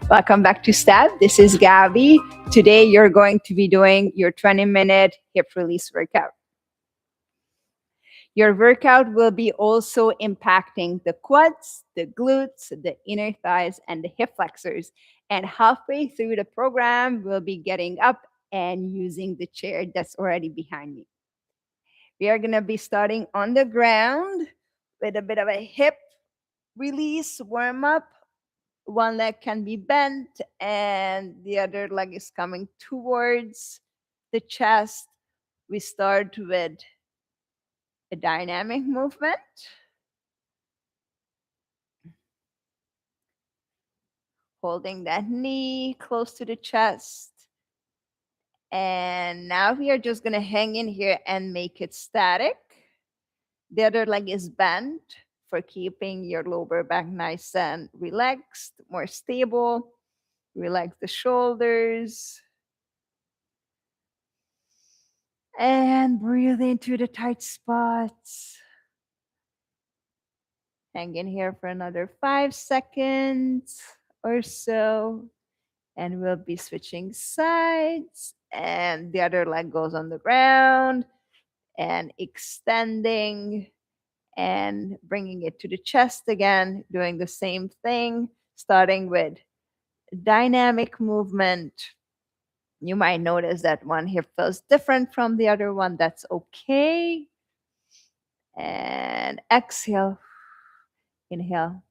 Welcome back to STEP. This is Gabi. Today you're going to be doing your 20-minute hip release workout. Your workout will be also impacting the quads, the glutes, the inner thighs, and the hip flexors. And halfway through the program, we'll be getting up and using the chair that's already behind me. We are going to be starting on the ground with a bit of a hip release warm up. One leg can be bent and the other leg is coming towards the chest. We start with a dynamic movement. Holding that knee close to the chest. And now we are just going to hang in here and make it static. The other leg is bent for keeping your lower back nice and relaxed, more stable. Relax the shoulders. And breathe into the tight spots. Hang in here for another 5 seconds or so. And we'll be switching sides. And the other leg goes on the ground. And extending and bringing it to the chest again. Doing the same thing. Starting with dynamic movement. You might notice that one hip feels different from the other one. That's okay. And exhale. Inhale.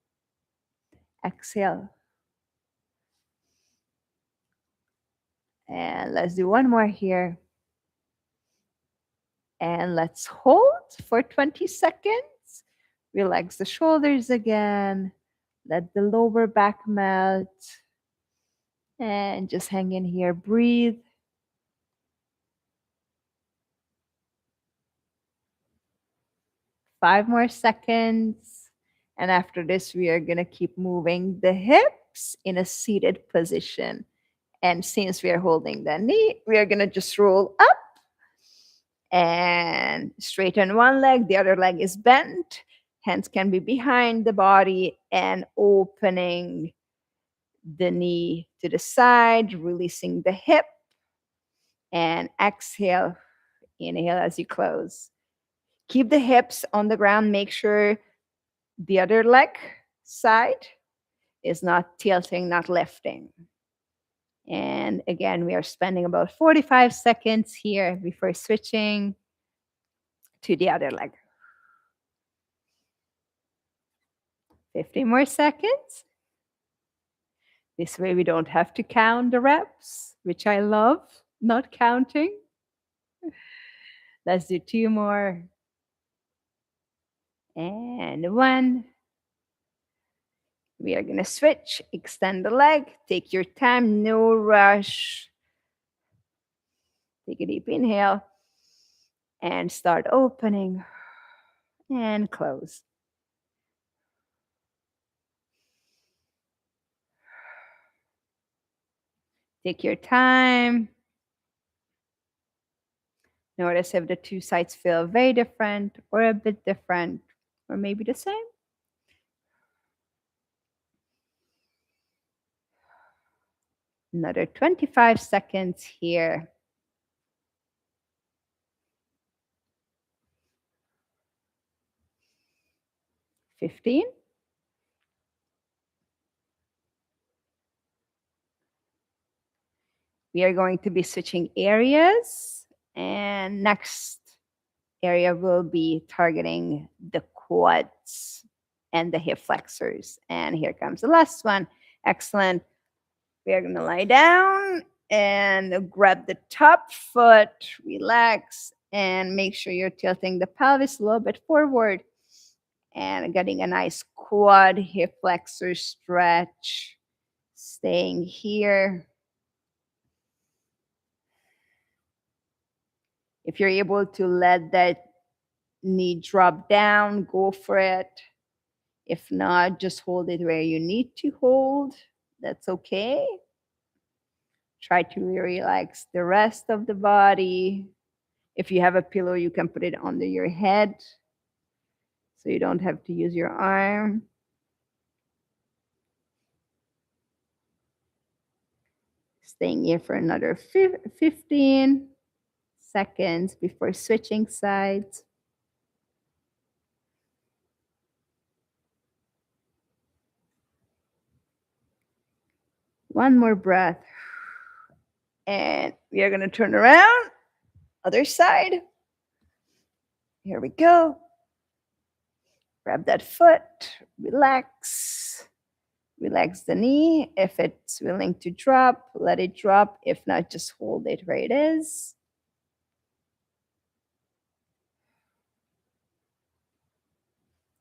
Exhale. And let's do one more here. And let's hold for 20 seconds. Relax the shoulders again. Let the lower back melt. And just hang in here. Breathe. Five more seconds. And after this, we are going to keep moving the hips in a seated position. And since we are holding the knee, we are going to just roll up and straighten one leg. The other leg is bent. Hands can be behind the body and opening the knee to the side, releasing the hip. And exhale. Inhale as you close. Keep the hips on the ground. Make sure the other leg side is not tilting, not lifting. And again, we are spending about 45 seconds here before switching to the other leg. 50 more seconds. This way we don't have to count the reps, which I love, not counting. Let's do 2 more. And 1. We are going to switch, extend the leg, take your time, no rush. Take a deep inhale and start opening and close. Take your time. Notice if the two sides feel very different or a bit different or maybe the same. Another 25 seconds here. 15. We are going to be switching areas, and next area will be targeting the quads and the hip flexors. And here comes the last one. Excellent. We are going to lie down and grab the top foot, relax, and make sure you're tilting the pelvis a little bit forward and getting a nice quad hip flexor stretch. Staying here. If you're able to let that knee drop down, go for it. If not, just hold it where you need to hold. That's okay. Try to relax the rest of the body. If you have a pillow, you can put it under your head so you don't have to use your arm. Staying here for another 15 seconds before switching sides. One more breath. And we are going to turn around. Other side. Here we go. Grab that foot. Relax. Relax the knee. If it's willing to drop, let it drop. If not, just hold it where it is.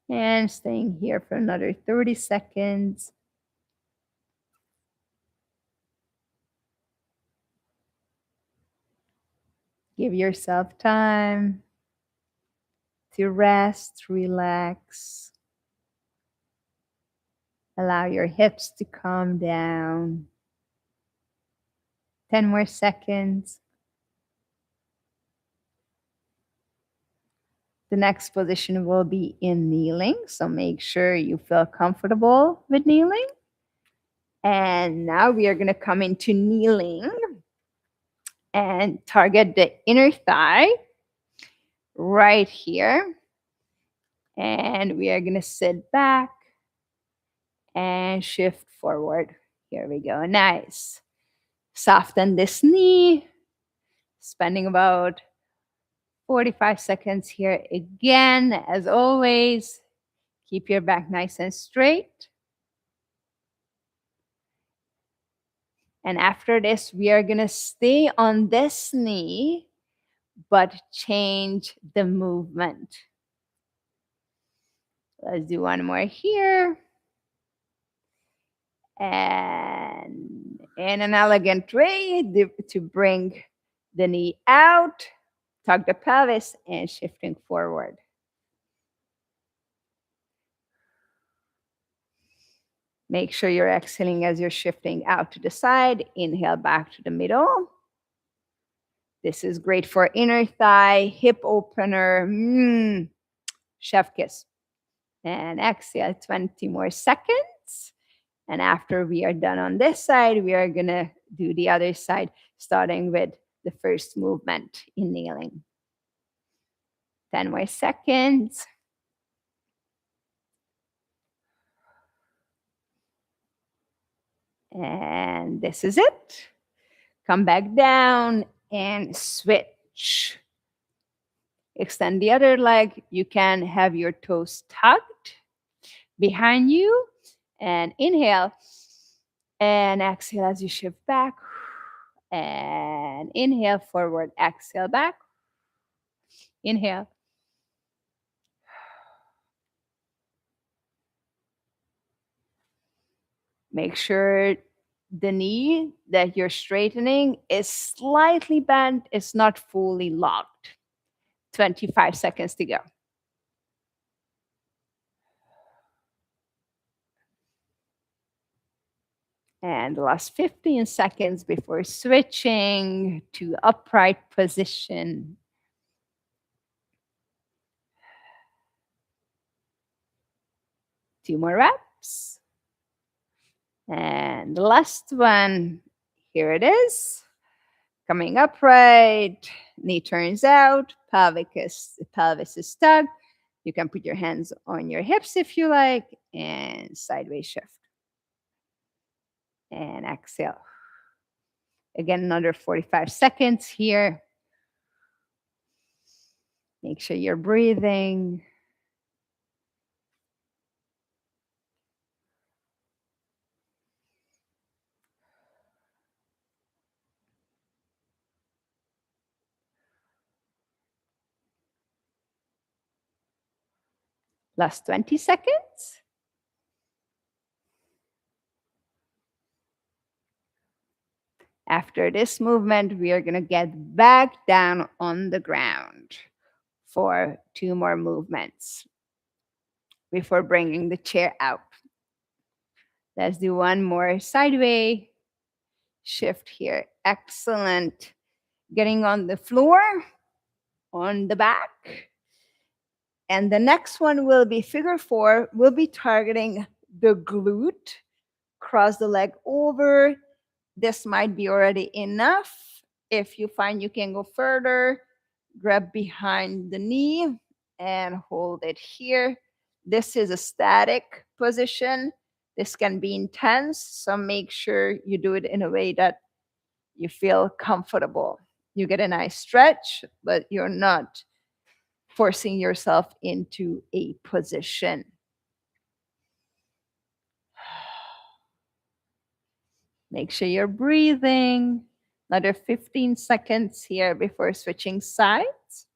And staying here for another 30 seconds. Give yourself time to rest, relax. Allow your hips to calm down. 10 more seconds. The next position will be in kneeling, so make sure you feel comfortable with kneeling. And now we are going to come into kneeling and target the inner thigh right here. And we are going to sit back and shift forward. Here we go. Nice. Soften this knee. Spending about 45 seconds here again. As always, keep your back nice and straight. And after this, we are going to stay on this knee, but change the movement. Let's do one more here. And in an elegant way to bring the knee out, tuck the pelvis, and shifting forward. Make sure you're exhaling as you're shifting out to the side. Inhale back to the middle. This is great for inner thigh, hip opener, chef kiss. And exhale 20 more seconds. And after we are done on this side, we are going to do the other side, starting with the first movement in kneeling. 10 more seconds. And this is it. Come back down and switch. Extend the other leg. You can have your toes tucked behind you. And inhale. And exhale as you shift back. And inhale forward. Exhale back. Inhale. Make sure the knee that you're straightening is slightly bent. It's not fully locked. 25 seconds to go. And the last 15 seconds before switching to upright position. Two more reps. And the last one, here it is. Coming upright, knee turns out, pelvis is tucked. You can put your hands on your hips if you like, and sideways shift. And exhale. Again, another 45 seconds here. Make sure you're breathing. Last 20 seconds. After this movement, we are going to get back down on the ground for 2 more movements before bringing the chair out. Let's do one more sideways shift here. Excellent. Getting on the floor, on the back. And the next one will be figure 4. We'll be targeting the glute. Cross the leg over, This might be already enough. If you find you can go further, grab behind the knee and hold it here. This is a static position. This can be intense, so make sure you do it in a way that you feel comfortable. You get a nice stretch, but you're not forcing yourself into a position. Make sure you're breathing. Another 15 seconds here before switching sides.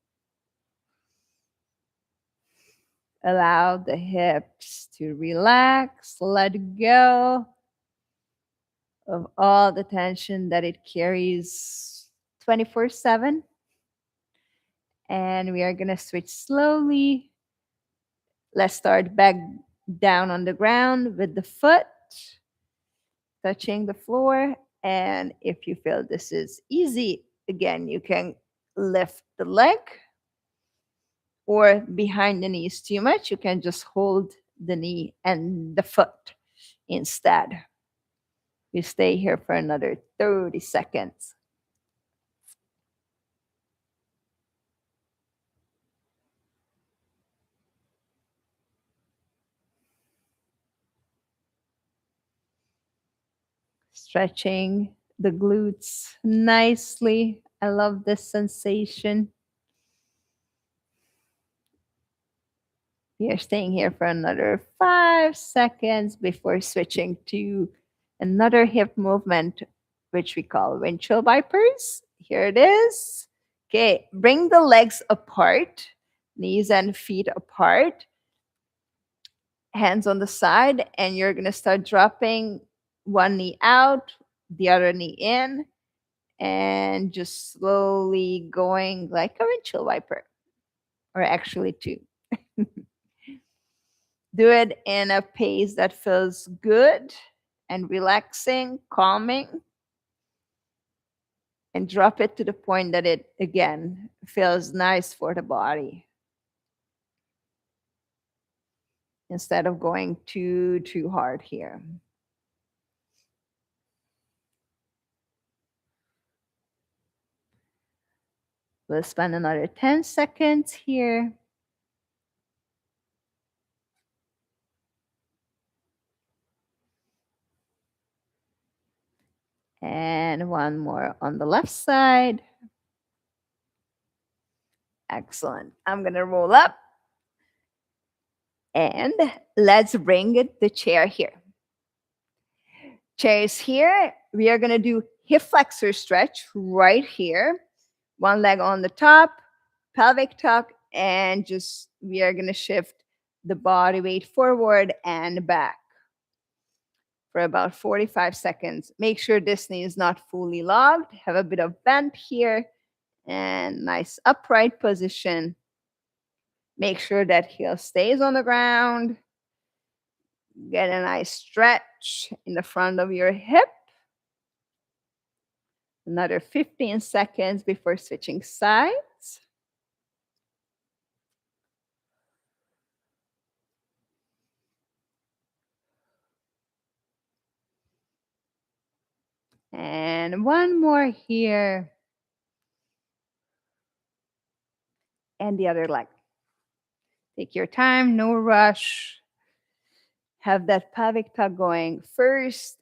Allow the hips to relax, let go of all the tension that it carries 24/7. And we are going to switch slowly. Let's start back down on the ground with the foot touching the floor. And if you feel this is easy, again, you can lift the leg, or behind the knees too much, you can just hold the knee and the foot instead. We stay here for another 30 seconds. Stretching the glutes nicely. I love this sensation. We are staying here for another 5 seconds before switching to another hip movement, which we call windshield wipers. Here it is. Okay, bring the legs apart, knees and feet apart, hands on the side, and you're going to start dropping one knee out, the other knee in, and just slowly going like a windshield wiper, or actually two. Do it in a pace that feels good and relaxing, calming, and drop it to the point that it, again, feels nice for the body instead of going too hard here. We'll spend another 10 seconds here. And one more on the left side. Excellent. I'm going to roll up. And let's bring the chair here. Chair is here. We are going to do hip flexor stretch right here. One leg on the top, pelvic tuck, and just we are going to shift the body weight forward and back for about 45 seconds. Make sure this knee is not fully locked. Have a bit of bend here and nice upright position. Make sure that heel stays on the ground. Get a nice stretch in the front of your hip. Another 15 seconds before switching sides. And one more here. And the other leg. Take your time, no rush. Have that pelvic tuck going first.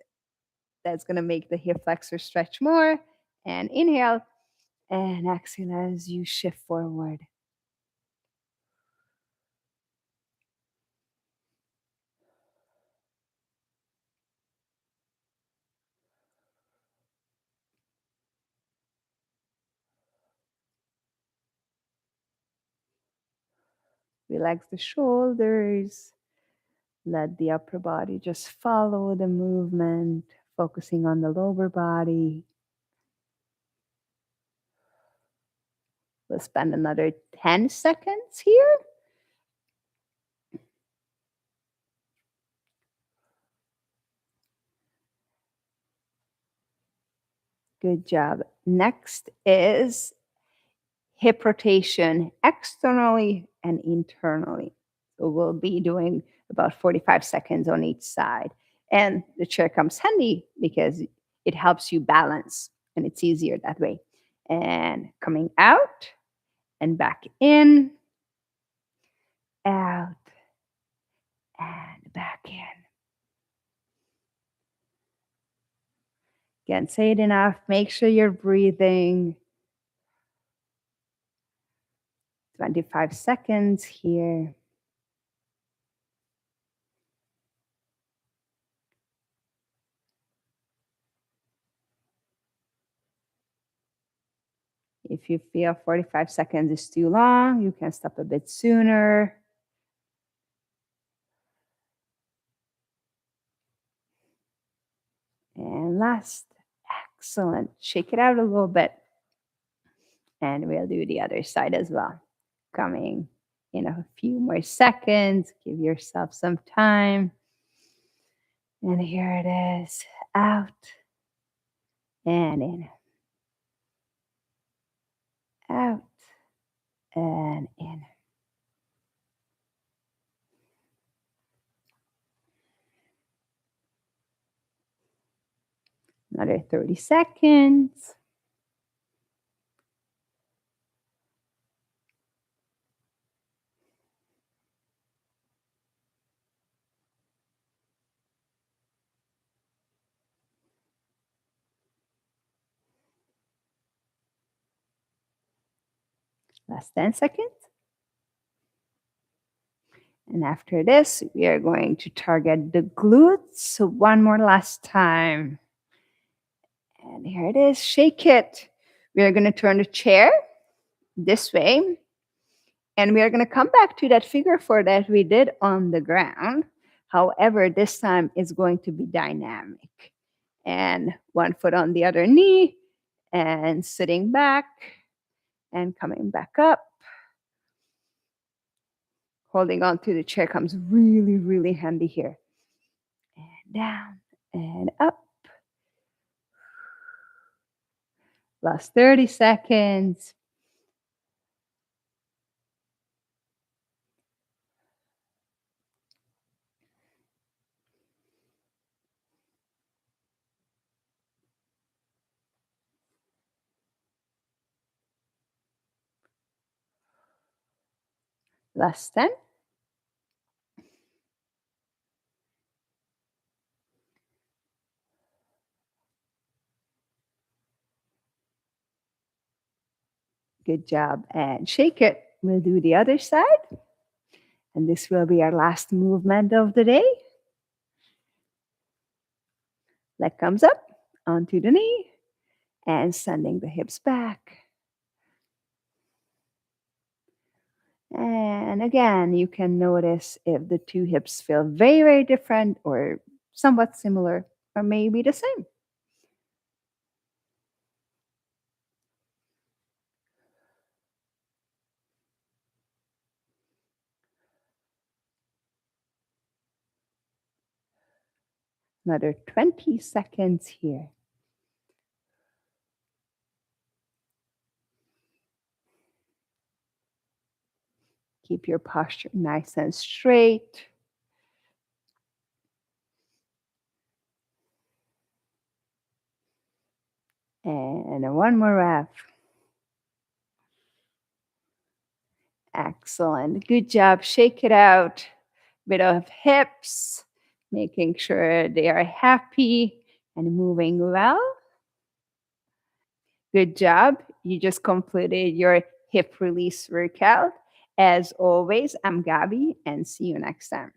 That's going to make the hip flexor stretch more. And inhale and exhale as you shift forward. Relax the shoulders. Let the upper body just follow the movement, focusing on the lower body. We'll spend another 10 seconds here. Good job. Next is hip rotation externally and internally. So we'll be doing about 45 seconds on each side. And the chair comes handy because It helps you balance, and it's easier that way. And coming out and back in, out and back in. Can't say it enough. Make sure you're breathing. 25 seconds here. If you feel 45 seconds is too long, you can stop a bit sooner. And last, excellent. Shake it out a little bit. And we'll do the other side as well. Coming in a few more seconds. Give yourself some time. And here it is. Out and in. Out and in. Another 30 seconds. Last 10 seconds. And after this, we are going to target the glutes. So one more last time. And here it is. Shake it. We are going to turn the chair this way. And we are going to come back to that figure four that we did on the ground. However, this time it's going to be dynamic. And one foot on the other knee and sitting back and coming back up. Holding on to the chair comes really, really handy here. And down and up. Last 30 seconds. Last 10. Good job. And shake it. We'll do the other side. And this will be our last movement of the day. Leg comes up onto the knee and sending the hips back. And again, you can notice if the two hips feel very, very different or somewhat similar or maybe the same. Another 20 seconds here. Keep your posture nice and straight. And one more rep. Excellent. Good job. Shake it out. Bit of hips, making sure they are happy and moving well. Good job. You just completed your hip release workout. As always, I'm Gabi, and see you next time.